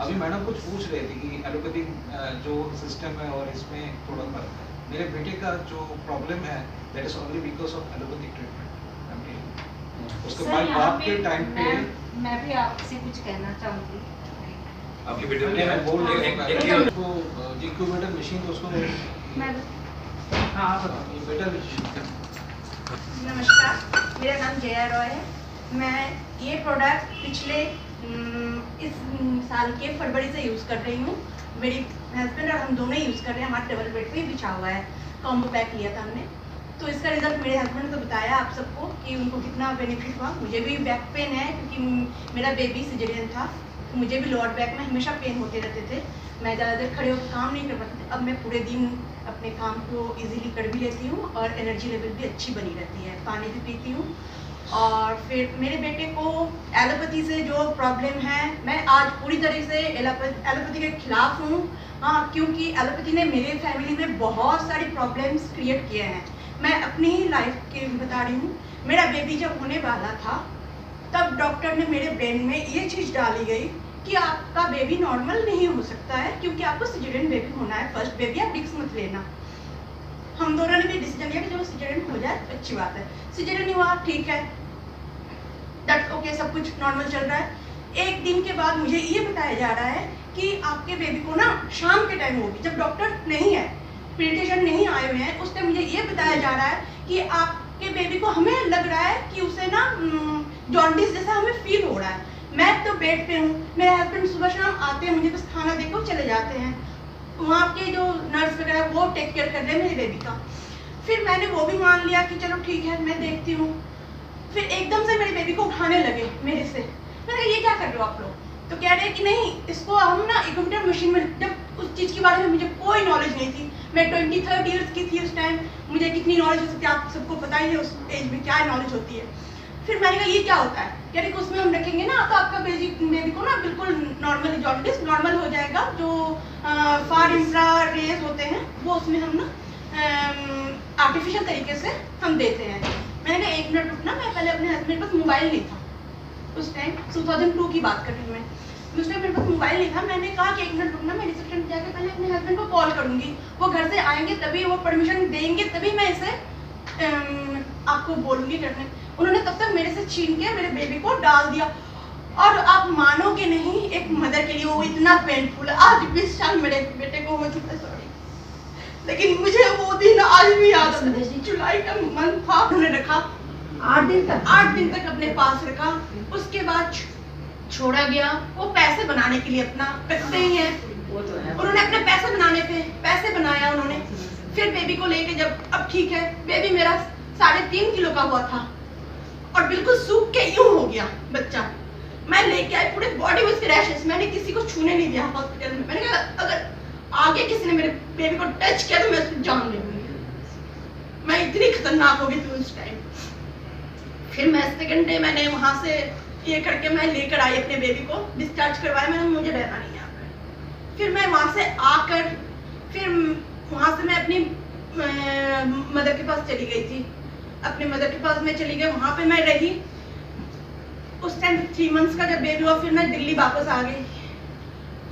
अभी मैडम कुछ पूछ रहे थे कि एलोपैथिक जो सिस्टम है और इसमें थोड़ा फर्क है। मेरे बेटे का जो प्रॉब्लम है that is only because of allopathic treatment. उसके बाद बाप के टाइम पे मैं भी आपसे कुछ कहना चाहूँगी। आपके बेटे ने मैं बोल रहा हूँ तो इंक्यूबेटर मशीन तो उसको मैं हाँ बेटर मशीन। नमस्कार, मेरा नाम जया रॉय है। मैं ये प्रोडक्ट पिछले इस साल के फरवरी से यूज़ कर रही हूँ। मेरी हस्बैंड और हम दोनों ही यूज़ कर रहे हैं। हमारे डबल बेड पे बिछा हुआ है, कॉम्बो पैक लिया था हमने। तो इसका रिजल्ट मेरे हस्बैंड ने तो बताया आप सबको कि उनको कितना बेनिफिट हुआ। मुझे भी बैक पेन है क्योंकि मेरा बेबी सिजेरियन था, तो मुझे भी लोअर बैक में हमेशा पेन होते रहते थे। मैं ज़्यादा देर खड़े होकर काम नहीं कर पाती थी। अब मैं पूरे दिन अपने काम को इजीली कर भी लेती हूँ और एनर्जी लेवल भी अच्छी बनी रहती है। पानी भी पीती हूँ। और फिर मेरे बेटे को एलोपैथी से जो प्रॉब्लम है, मैं आज पूरी तरह से एलोपैथी के खिलाफ हूँ। हाँ, क्योंकि एलोपैथी ने मेरे फैमिली में बहुत सारी प्रॉब्लम्स क्रिएट किए हैं। मैं अपनी ही लाइफ के बता रही हूँ। मेरा बेबी जब होने वाला था तब डॉक्टर ने मेरे ब्रेन में ये चीज़ डाली गई कि आपका बेबी नॉर्मल नहीं हो सकता है क्योंकि आपको सिजेरियन बेबी होना है। फर्स्ट बेबी आप रिस्क मत लेना। हम दोनों ने भी डिसीजन लिया कि चलो सिजेरियन हो जाए, अच्छी बात है। सिजेरियन हुआ, ठीक है, दैट्स ओके, सब कुछ नॉर्मल चल रहा है। एक दिन के बाद मुझे ये बताया जा रहा है कि आपके बेबी को ना शाम के टाइम होगी, जब डॉक्टर नहीं है, पीडियाट्रिशियन नहीं आए हुए हैं, उस टाइम मुझे ये बताया जा रहा है कि आपके बेबी को हमें लग रहा है कि उसे ना जॉन्डिस जैसा हमें फील हो रहा है। मैं तो बेड पे हूँ, मेरे हस्बैंड सुबह शाम आते हैं, मुझे बस खाना देकर चले जाते हैं। वहाँ के जो नर्स वगैरह वो टेक केयर कर रहे हैं मेरे बेबी का। फिर मैंने वो भी मान लिया कि चलो ठीक है, मैं देखती हूँ। फिर एकदम से मेरे बेबी को उठाने लगे मेरे से। मैंने कहा ये क्या कर रहे हो आप लोग? तो कह रहे हैं कि नहीं, इसको हम ना इंक्यूबेटर मशीन में, जब उस चीज़ के बारे में मुझे कोई नॉलेज नहीं थी। मैं 23 ईयर्स की थी उस टाइम। मुझे कितनी नॉलेज हो सकती है आप सबको पता ही है, उस एज में क्या नॉलेज होती है। फिर मैंने कहा ये क्या होता है? कह रहे कि उसमें हम रखेंगे ना तो आपका बेबी को ना बिल्कुल नॉर्मल जॉन्डिस नॉर्मल हो जाएगा। जो फार इंफ्रा रेज होते हैं वो उसमें हम ना आर्टिफिशियल तरीके से हम देते हैं। मैंने कहा एक मिनट रुकना, मैं पहले अपने हस्बैंड के पास मोबाइल नहीं था उस टाइम, 2002 की बात कर रही हूँ मैं। उस टाइम मेरे पास मोबाइल नहीं था। मैंने कहा कि एक मिनट रुकना, मैं रिसेप्शन पे जाकर पहले अपने हस्बैंड को कॉल करूँगी, वो घर से आएंगे तभी, वो परमिशन देंगे तभी मैं इसे आपको बोलूँगी करने। उन्होंने तब तक मेरे से छीन के मेरे बेबी को डाल दिया। और आप मानोगे नहीं, एक मदर के लिए वो इतना पेनफुल है। आज 20 साल मेरे बेटे को हो चुका है, सॉरी, लेकिन मुझे वो दिन आज भी याद आता है। जुलाई का मंथ था, उन्होंने रखा 8 दिन तक अपने पास रखा। उसके बाद छोड़ा गया। वो पैसे बनाने के लिए अपना करते ही हैं, उन्होंने अपने पैसे बनाने पे पैसे बनाया उन्होंने। फिर बेबी को लेके जब अब ठीक है, बेबी मेरा 3.5 किलो का हुआ था और बिल्कुल सूख के यूं हो गया बच्चा। मैं लेके आई, पूरे बॉडी में उसके रैशेस। मैंने किसी को छूने नहीं दिया हॉस्पिटल में। मैंने कहा अगर आगे किसी ने मेरे बेबी को टच किया तो मैं उसकी जान ले लूंगी। मैं इतनी खतरनाक हो गई थी उस टाइम। फिर मैं सेकंड डे मैंने वहां से ये करके मैं लेकर आई अपने बेबी को, डिस्चार्ज करवाया। मैंने मुझे डरना नहीं है। फिर मैं वहां से आकर फिर वहां से मैं अपनी मदर के पास चली गई थी। अपने मदर के पास मैं चली गई, वहां पे मैं रही। उस टाइम 3 मंथ्स का जब बेबी हुआ, फिर मैं दिल्ली वापस आ गई।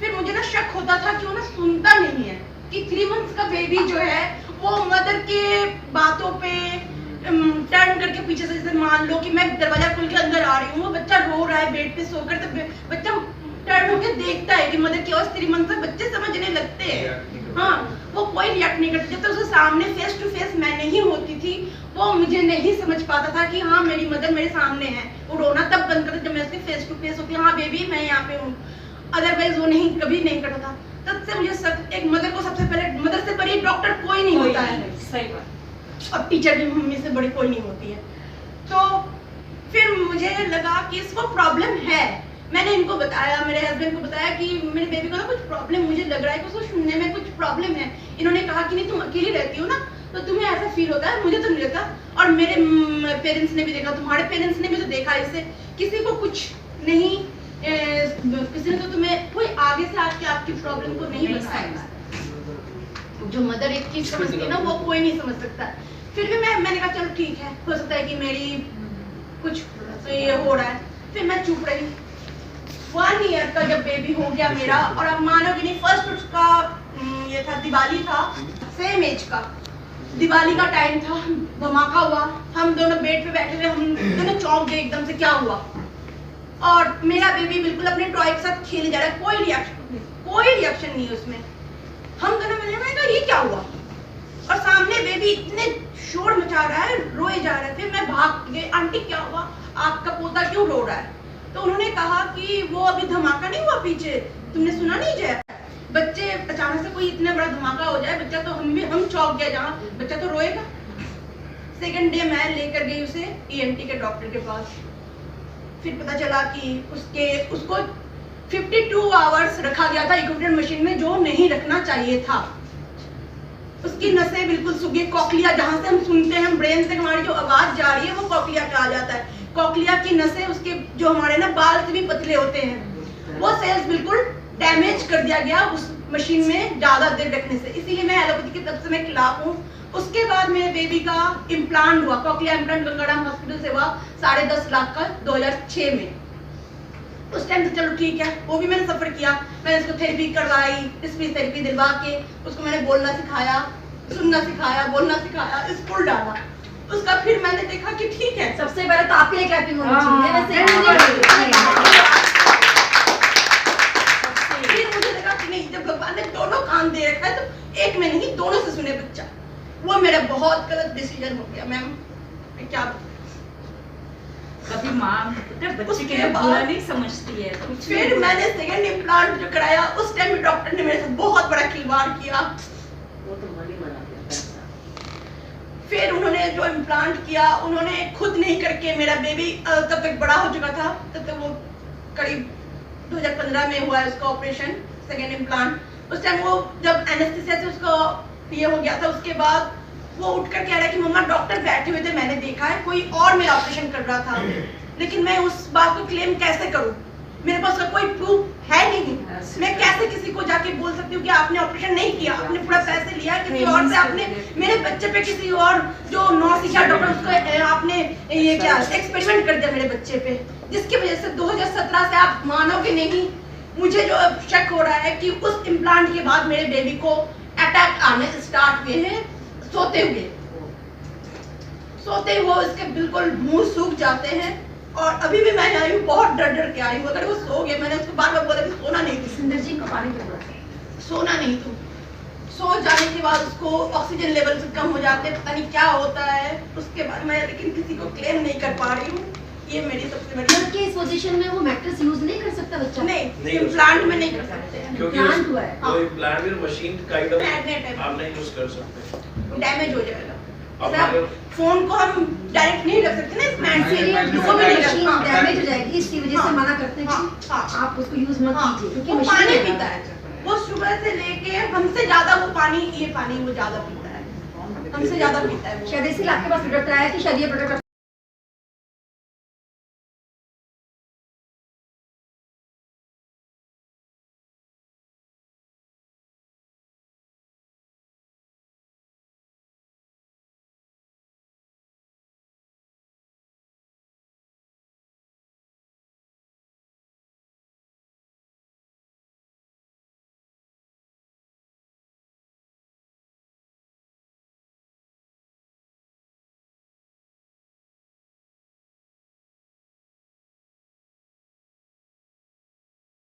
फिर मुझे ना शक होता था कि वो ना सुनता नहीं है कि 3 मंथ्स का बेबी जो है वो मदर के बातों पे टर्न करके पीछे से, जैसे मान लो कि मैं दरवाजा खोल के अंदर आ रही हूँ, वो बच्चा रो रहा है बेड पे सोकर, तो बच्चा टर्न होकर देखता है कि मदर की आवाज। 3 मंथ तक बच्चे समझने लगते हैं। हाँ, वो कोई रिएक्ट नहीं करते। जब तक उसके सामने फेस टू फेस मैं नहीं होती थी, वो मुझे नहीं समझ पाता था कि हाँ मेरी मदर मेरे सामने है। वो रोना तब बंद करता जब मैं उसके फेस टू फेस होती, हाँ बेबी मैं यहाँ पे हूँ। अदरवाइज वो नहीं, कभी नहीं करता था। तब से मुझे एक मदर को सबसे पहले, मदर से बड़ी डॉक्टर कोई नहीं होता है, सही बात। और टीचर भी मम्मी से बड़ी कोई नहीं होती है। तो फिर मुझे लगा कि इसको प्रॉब्लम है। मैंने इनको बताया, मेरे हस्बैंड को बताया कि मेरे बेबी को ना कुछ प्रॉब्लम, मुझे लग रहा है कि उसको सुनने में कुछ प्रॉब्लम है। इन्होंने कहा कि नहीं तुम अकेली रहती हो ना, तो तुम्हें ऐसा फील होता है, मुझे तो नहीं लगता। और मेरे पेरेंट्स ने भी देखा, तुम्हारे पेरेंट्स ने भी तो देखा, इससे किसी को कुछ नहीं, किसी ने तो तुम्हें कोई आगे से आके आपकी प्रॉब्लम को नहीं बताएगा। जो मदर एक चीज समझती है ना, वो कोई नहीं समझ सकता। फिर भी मैंने कहा चलो ठीक है, हो सकता है कि मेरी कुछ तो ये हो रहा है। फिर मैं चुप रही। 1 ईयर का जब बेबी हो गया मेरा, और अब मानोगे नहीं, फर्स्ट उसका ये था, दिवाली था, सेम एज का, दिवाली का टाइम था, धमाका हुआ, हम दोनों बेड पे बैठे हुए, हम दोनों चौंक गए एकदम से, क्या हुआ। और मेरा बेबी बिल्कुल अपने टॉय के साथ खेले जा रहा है, कोई रिएक्शन नहीं है उसमें। हम दोनों मिले, मैंने कहा ये क्या हुआ, और सामने बेबी इतने शोर मचा रहा है, रोए जा रहा है। फिर मैं भाग गई, आंटी क्या हुआ, आपका पोता क्यों रो रहा है। तो उन्होंने कहा कि वो अभी धमाका नहीं हुआ पीछे, तुमने सुना नहीं जया, बच्चे अचानक से कोई इतना बड़ा धमाका हो जाए, बच्चा तो हम चौंक गए, जहाँ बच्चा तो रोएगा। सेकंड डे मैं लेकर गई उसे ENT के डॉक्टर के पास। फिर पता चला कि उसको 52 आवर्स रखा गया था इक्विपमेंट मशीन में, जो नहीं रखना चाहिए था। उसकी नसें बिल्कुल सूख गई, कॉकलिया जहाँ से हम सुनते हैं, ब्रेन से हमारी जो आवाज जा रही है वो कॉकलिया कहा जाता है। कॉकलिया की नसें, उसके जो हमारे ना बाल से भी पतले होते हैं, वो सेल्स बिल्कुल डैमेज कर दिया गया उस मशीन में ज्यादा देर रखने से। इसीलिए मैं एलोपैथी के तब से मैं खिलाफ हूँ। उसके बाद मेरे बेबी का इम्प्लांट हुआ, कॉकलिया इम्प्लांट गंगाराम हॉस्पिटल से हुआ 10.5 लाख का 2006 में। उस टाइम तो चलो ठीक है, वो भी मैंने सफर किया, मैंने उसको थेरेपी करवाई, स्पीच थेरेपी दिलवा के उसको मैंने बोलना सिखाया, सुनना सिखाया, बोलना सिखाया, स्कूल डाला उसका। फिर मैंने देखा कि ठीक है, सबसे पहले तो आपके लिए क्लैपिंग होनी चाहिए वैसे। फिर मुझे लगा कि नहीं, जब भगवान ने दोनों कान दे रखा है तो एक में नहीं, दोनों से सुने बच्चा। वो मेरा बहुत गलत डिसीजन हो गया मैम, मैं क्या कभी माँ बच्चे के लिए बुरा नहीं समझती है। फिर मैंने सेकंड इम्प्लांट जो कराया, उस टाइम भी डॉक्टर ने मेरे साथ बहुत बड़ा खिलवाड़ किया। वो तो मन ही बना दिया पैसा। फिर उन्होंने जो इम्प्लांट किया, उन्होंने खुद नहीं करके, मेरा बेबी तब तक बड़ा हो चुका था, तब तक वो करीब 2015 में हुआ है उसका ऑपरेशन, सेकंड इम्प्लांट। उस टाइम वो जब एनेस्थीसिया से उसका ये हो गया था, उसके बाद वो उठकर कह रहा है कि मम्मा डॉक्टर बैठे हुए थे, मैंने देखा है कोई और मेरा ऑपरेशन कर रहा था, लेकिन मैं उस बात को क्लेम कैसे करूं, मेरे पास कोई प्रूफ है नहीं। मैं कैसे किसी को जाके बोल सकती हूँ कि आपने ऑपरेशन नहीं किया, आपने पूरा पैसे लिया किसी और से, आपने मेरे बच्चे पे, किसी और जो नौसिखिया डॉक्टर, उसको आपने ये क्या एक्सपेरिमेंट कर दिया मेरे बच्चे पे, जिसकी वजह से 2017 से, आप मानोगे नहीं, मुझे जो शक हो रहा है कि उस इम्प्लांट के बाद मेरे बेबी को अटैक आने स्टार्ट हुए हैं, सोते हुए इसके बिल्कुल मुंह सूख जाते हैं। और अभी भी मैं आई हूँ, बहुत डर के आई हूँ, अगर वो सो गए, मैंने उसको बार बार बोला कि सोना नहीं थी, सुंदर जी को पानी पिला, सोना नहीं तू। सो जाने के बाद उसको ऑक्सीजन लेवल कम हो जाते, पता नहीं क्या होता है उसके बाद, मैं लेकिन किसी को क्लेम नहीं कर पा रही हूँ। ये मेरी सबसे बड़ी, कि इस पोजीशन में वो मैट्रेस यूज नहीं कर सकता बच्चा, नहीं इम्प्लांट में नहीं कर सकते हैं, क्योंकि इम्प्लांट हुआ है, वो इम्प्लांट भी मशीन काइंड ऑफ मैग्नेट है, आप नहीं यूज कर सकते, डैमेज हो जाएगा। अब जैसे अगर- आप फोन को हम डायरेक्ट नहीं रख सकते ना, इस मैट से इसलिए वो भी नहीं रख, मशीन हाँ, डैमेज हो जाएगी, इसकी वजह से मना करते हैं कि हाँ, आप उसको यूज मत हाँ, कीजिए, क्योंकि वो मशीन पानी है। पीता है, वो सुबह से लेके हमसे ज्यादा वो पानी, ये पानी वो ज्यादा पीता है, हमसे ज्यादा पीता है वो। शायद इसीलिए आपके पास प्रोडक्ट आया कि शायद ये प्रोडक्ट